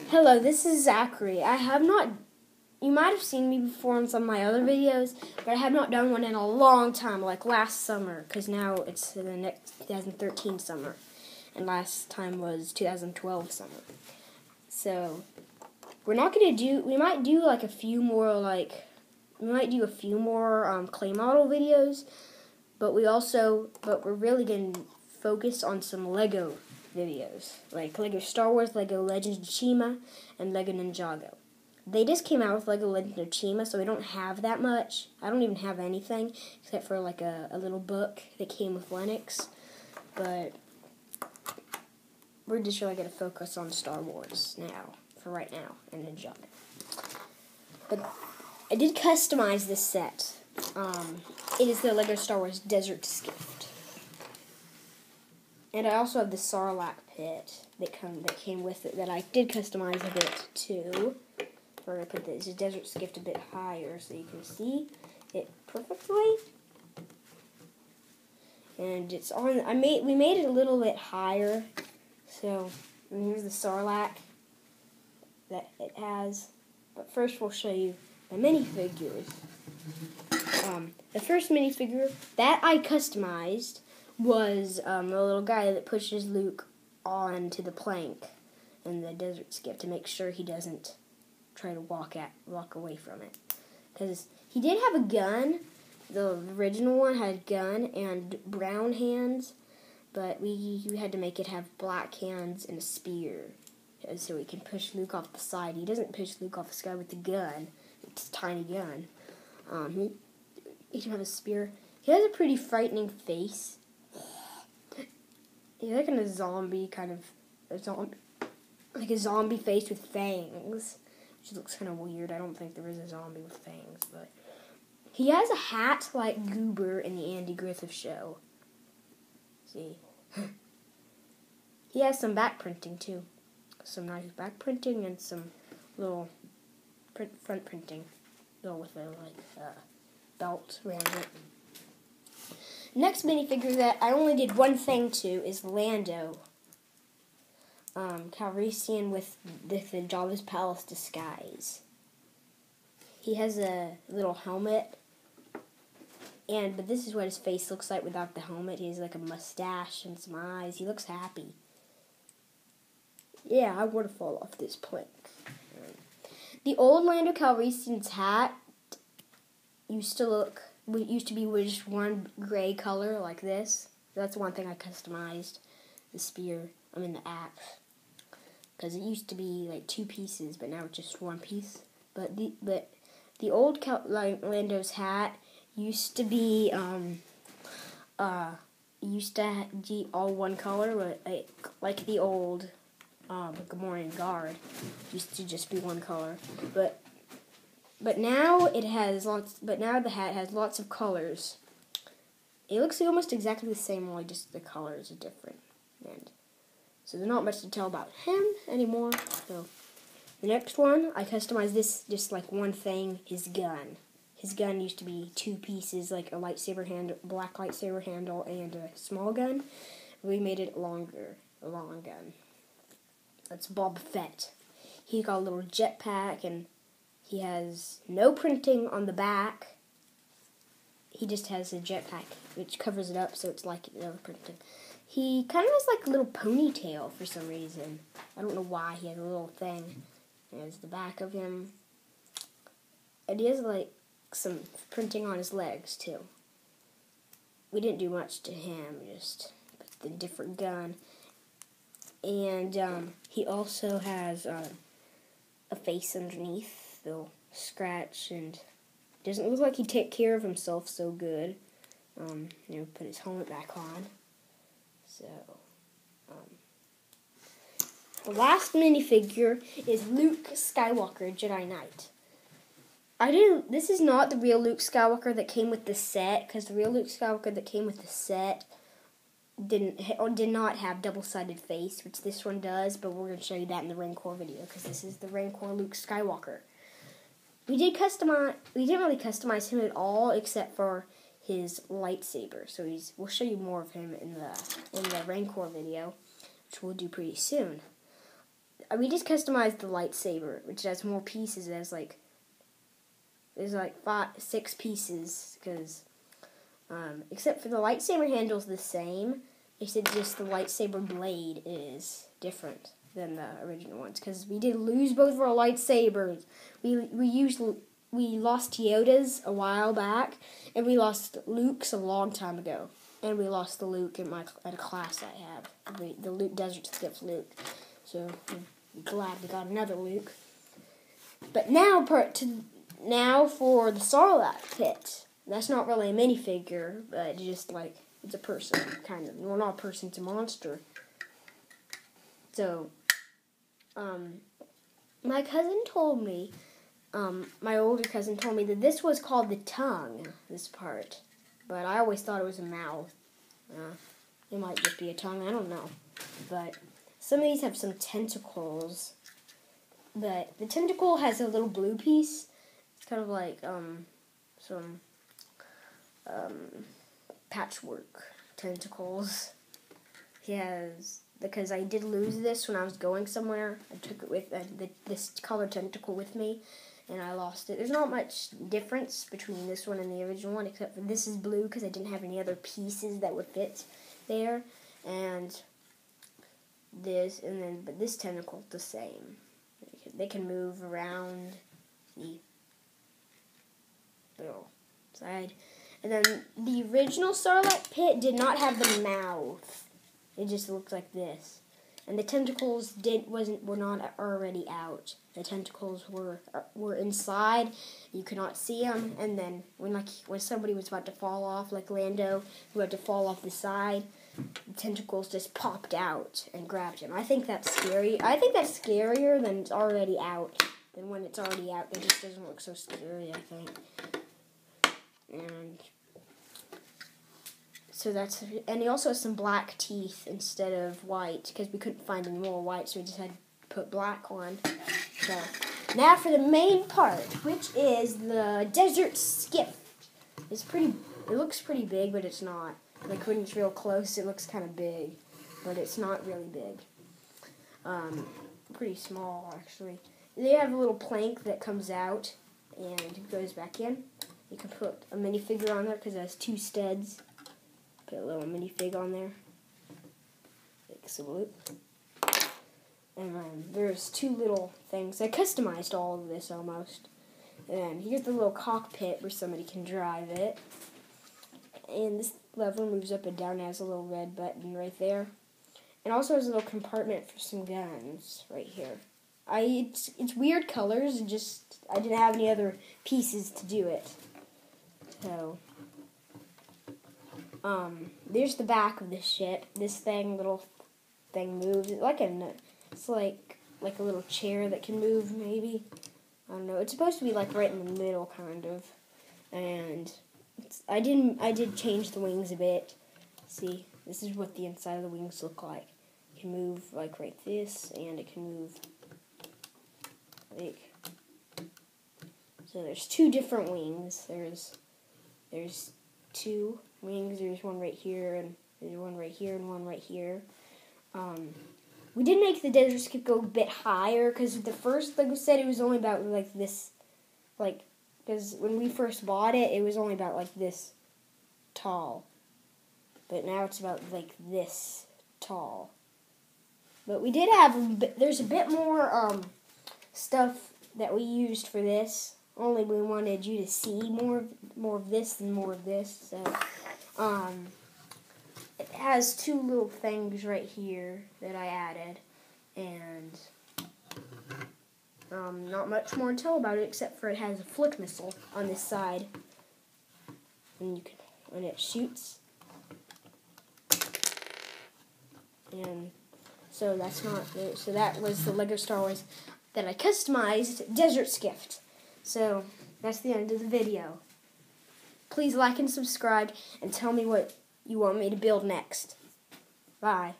Hello, this is Zachary. You might have seen me before in some of my other videos, but I have not done one in a long time, like last summer, because now it's the next 2013 summer, and last time was 2012 summer. So, we might do a few more clay model videos, but we're really going to focus on some Lego videos, like Lego Star Wars, Lego Legends of Tsushima, and Lego Ninjago. They just came out with Lego Legends of Tsushima, so we don't have that much. I don't even have anything, except for like a little book that came with Linux. But we're just really going to focus on Star Wars now, for right now, and Ninjago. But I did customize this set. It is the Lego Star Wars Desert Skift. And I also have the Sarlacc pit that came with it that I did customize a bit too. We're going to put this Desert Skift a bit higher so you can see it perfectly. And it's on. We made it a little bit higher. So here's the Sarlacc that it has. But first we'll show you the minifigures. The first minifigure that I customized was the little guy that pushes Luke onto the plank in the Desert Skiff to make sure he doesn't try to walk away from it. Because he did have a gun. The original one had a gun and brown hands, but we had to make it have black hands and a spear so he can push Luke off the side. He doesn't push Luke off the sky with the gun. It's a tiny gun. He can have a spear. He has a pretty frightening face. He's like in a zombie like a zombie face with fangs, which looks kind of weird. I don't think there is a zombie with fangs, but he has a hat like Goober in the Andy Griffith Show. See, he has some back printing too, some nice back printing and some little front printing, with a belt around it. Next minifigure that I only did one thing to is Lando, Calrissian with the Jabba's Palace disguise. He has a little helmet, but this is what his face looks like without the helmet. He has like a mustache and some eyes. He looks happy. Yeah, I would have fallen off this plank. The old Lando Calrissian's hat used to be with just one gray color like this. That's one thing I customized. The spear, the axe. Because it used to be like two pieces, but now it's just one piece. But the old Lando's hat used to be all one color, like the old Gamorrean Guard used to just be one color. But now it has lots. But now the hat has lots of colors. It looks almost exactly the same, only just the colors are different. And so there's not much to tell about him anymore. So the next one, I customized this just like one thing: his gun. His gun used to be two pieces, like a lightsaber handle, black lightsaber handle, and a small gun. We made it longer, a long gun. That's Boba Fett. He got a little jetpack and. He has no printing on the back. He just has a jetpack, which covers it up, so it's like no printing. He kind of has like a little ponytail for some reason. I don't know why. He has a little thing. There's the back of him. And he has like some printing on his legs, too. We didn't do much to him, just the different gun. And he also has a face underneath. They'll scratch and doesn't look like he take care of himself so good. Put his helmet back on. So, the last minifigure is Luke Skywalker, Jedi Knight. This is not the real Luke Skywalker that came with the set, because the real Luke Skywalker that came with the set did not have double-sided face, which this one does, but we're going to show you that in the Rancor video, because this is the Rancor Luke Skywalker. We didn't really customize him at all, except for his lightsaber. So we'll show you more of him in the Rancor video, which we'll do pretty soon. we just customized the lightsaber, which has more pieces. It has like, there's like 6 pieces, because except for the lightsaber handle's the same. Except just the lightsaber blade is different than the original ones, because we did lose both of our lightsabers. We lost Yoda's a while back, and we lost Luke's a long time ago, and we lost the Luke at a class I have, the Luke Desert Skift Luke. So I'm glad we got another Luke. But now for the Sarlacc pit. That's not really a minifigure, but just like, it's a person, kind of. Well, not a person, it's a monster. So, my cousin told me, my older cousin told me that this was called the tongue, this part. But I always thought it was a mouth. It might just be a tongue, I don't know. But some of these have some tentacles. But the tentacle has a little blue piece. It's kind of like, some patchwork tentacles. He has, because I did lose this when I was going somewhere. I took it with this colored tentacle with me, and I lost it. There's not much difference between this one and the original one, except for this is blue because I didn't have any other pieces that would fit there, and this, and then but this tentacle's the same. They can move around the little side. And then the original Sarlacc pit did not have the mouth. It just looked like this. And the tentacles were not already out. The tentacles were inside. You could not see them. And then when somebody was about to fall off, like Lando, who had to fall off the side, the tentacles just popped out and grabbed him. I think that's scary. I think that's scarier than it's already out. Than when it's already out, it just doesn't look so scary, I think. And so and he also has some black teeth instead of white, because we couldn't find any more white, so we just had to put black on. So now for the main part, which is the Desert Skift. It looks pretty big, but it's not. Like when it's real close, it looks kind of big, but it's not really big. Pretty small, actually. They have a little plank that comes out and goes back in. You can put a minifigure on there because it has 2 studs. Put a little minifig on there. Like so. And then there's 2 little things. I customized all of this almost. And here's the little cockpit where somebody can drive it. And this lever moves up and down. It has a little red button right there. And also has a little compartment for some guns right here. It's weird colors. I didn't have any other pieces to do it. So, there's the back of the ship. This little thing moves. It's like a little chair that can move, maybe. I don't know. It's supposed to be like right in the middle, kind of. And I did change the wings a bit. See, this is what the inside of the wings look like. It can move like right this, and it can move like. So there's 2 different wings. There's 2 wings. There's one right here, and there's one right here, and one right here. We did make the Desert Skip go a bit higher, because the first, like we said, it was only about like this, because when we first bought it, it was only about like this tall. But now it's about like this tall. But we did there's a bit more stuff that we used for this. Only we wanted you to see more of this than more of this. So, it has 2 little things right here that I added, and not much more to tell about it except for it has a flick missile on this side, and it shoots. And so that was the Lego Star Wars that I customized Desert Skift. So, that's the end of the video. Please like and subscribe, and tell me what you want me to build next. Bye.